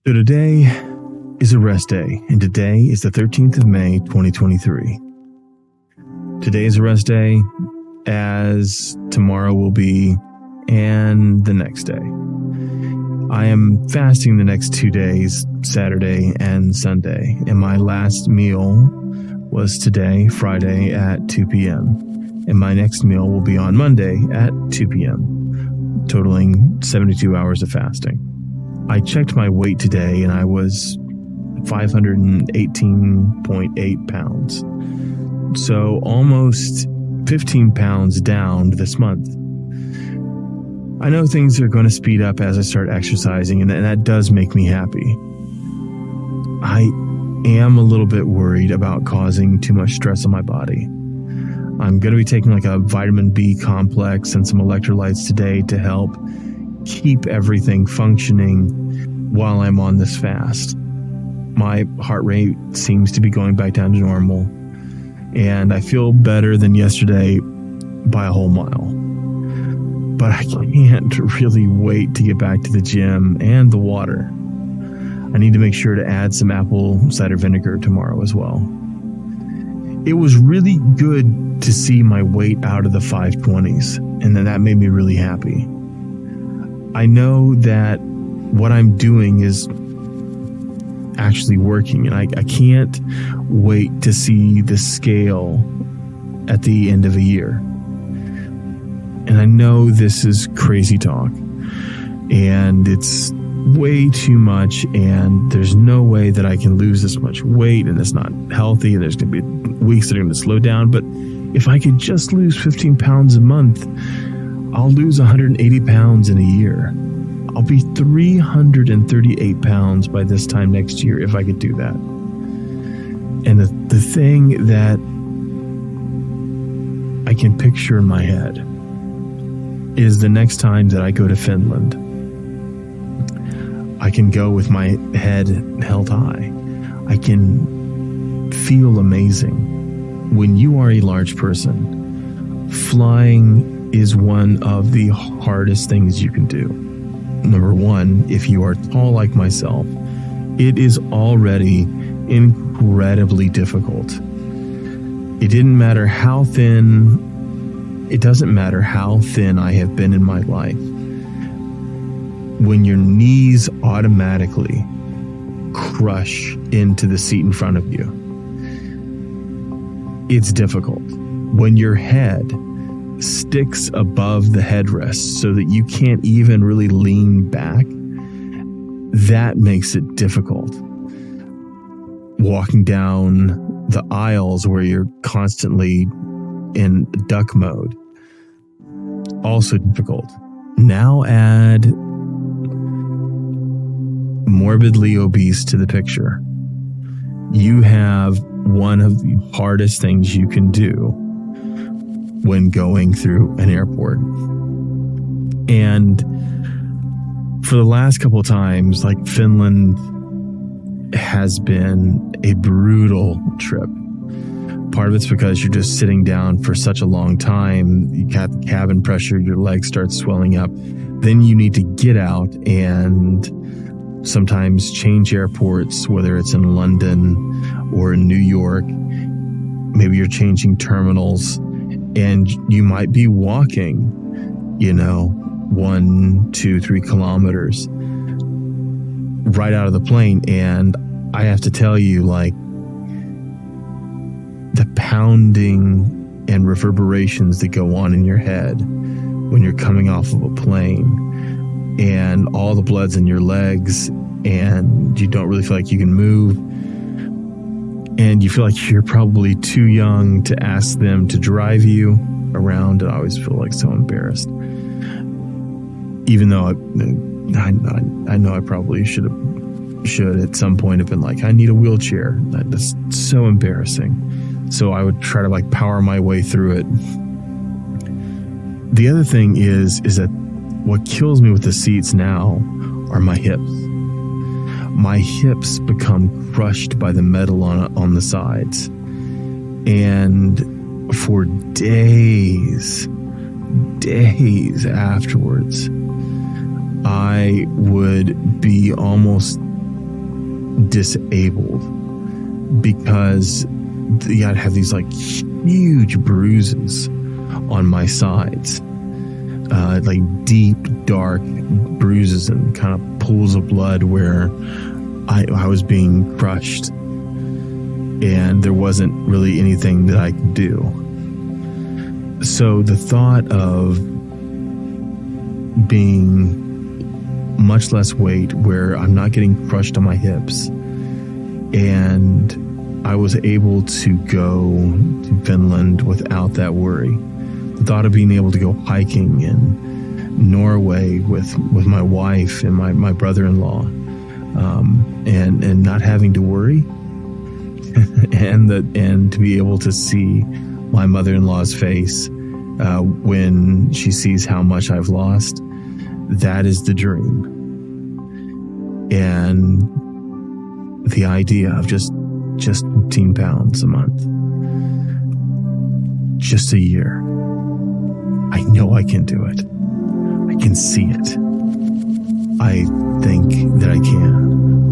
So today is a rest day, and today is the 13th of May, 2023. Today is a rest day, as tomorrow will be, and the next day. I am fasting the next 2 days, Saturday and Sunday, and my last meal was today, Friday, at 2 p.m., and my next meal will be on Monday at 2 p.m., totaling 72 hours of fasting. I checked my weight today, and I was 518.8 pounds. So almost 15 pounds down this month. I know things are going to speed up as I start exercising, and that does make me happy. I am a little bit worried about causing too much stress on my body. I'm going to be taking like a vitamin B complex and some electrolytes today to help keep everything functioning while I'm on this fast. My heart rate seems to be going back down to normal, and I feel better than yesterday by a whole mile. But I can't really wait to get back to the gym and the water. I need to make sure to add some apple cider vinegar tomorrow as well. It was really good to see my weight out of the 520s, and then that made me really happy. I know that what I'm doing is actually working, and I can't wait to see the scale at the end of a year. And I know this is crazy talk, and it's way too much, and there's no way that I can lose this much weight, and it's not healthy, and there's going to be weeks that are going to slow down. But if I could just lose 15 pounds a month, I'll lose 180 pounds in a year. I'll be 338 pounds by this time next year if I could do that. And the thing that I can picture in my head is the next time that I go to Finland, I can go with my head held high. I can feel amazing. When you are a large person, flying is one of the hardest things you can do. Number one, if you are tall like myself, it is already incredibly difficult. It doesn't matter how thin I have been in my life. When your knees automatically crush into the seat in front of you, it's difficult. When your head sticks above the headrest so that you can't even really lean back, that makes it difficult. Walking down the aisles where you're constantly in duck mode, also difficult. Now add morbidly obese to the picture. You have one of the hardest things you can do when going through an airport. And for the last couple of times, like, Finland has been a brutal trip. Part of it's because you're just sitting down for such a long time. You got the cabin pressure, your legs start swelling up. Then you need to get out and sometimes change airports, whether it's in London or in New York. Maybe you're changing terminals, and you might be walking, 1, 2, 3 kilometers right out of the plane. And I have to tell you, like, the pounding and reverberations that go on in your head when you're coming off of a plane, and all the blood's in your legs, and you don't really feel like you can move, and you feel like you're probably too young to ask them to drive you around. And I always feel like so embarrassed, even though I know I probably should at some point have been like, I need a wheelchair. That's so embarrassing. So I would try to like power my way through it. The other thing is that what kills me with the seats now are my hips. My hips become crushed by the metal on the sides. And for days afterwards, I would be almost disabled because I'd have these like huge bruises on my sides, like deep, dark bruises and kind of pools of blood where I was being crushed, and there wasn't really anything that I could do. So the thought of being much less weight, where I'm not getting crushed on my hips, and I was able to go to Finland without that worry. The thought of being able to go hiking in Norway with my wife and my brother-in-law, and not having to worry, and to be able to see my mother-in-law's face when she sees how much I've lost, that is the dream. And the idea of just 15 pounds a month, just a year. I know I can do it. I can see it. I think that I can.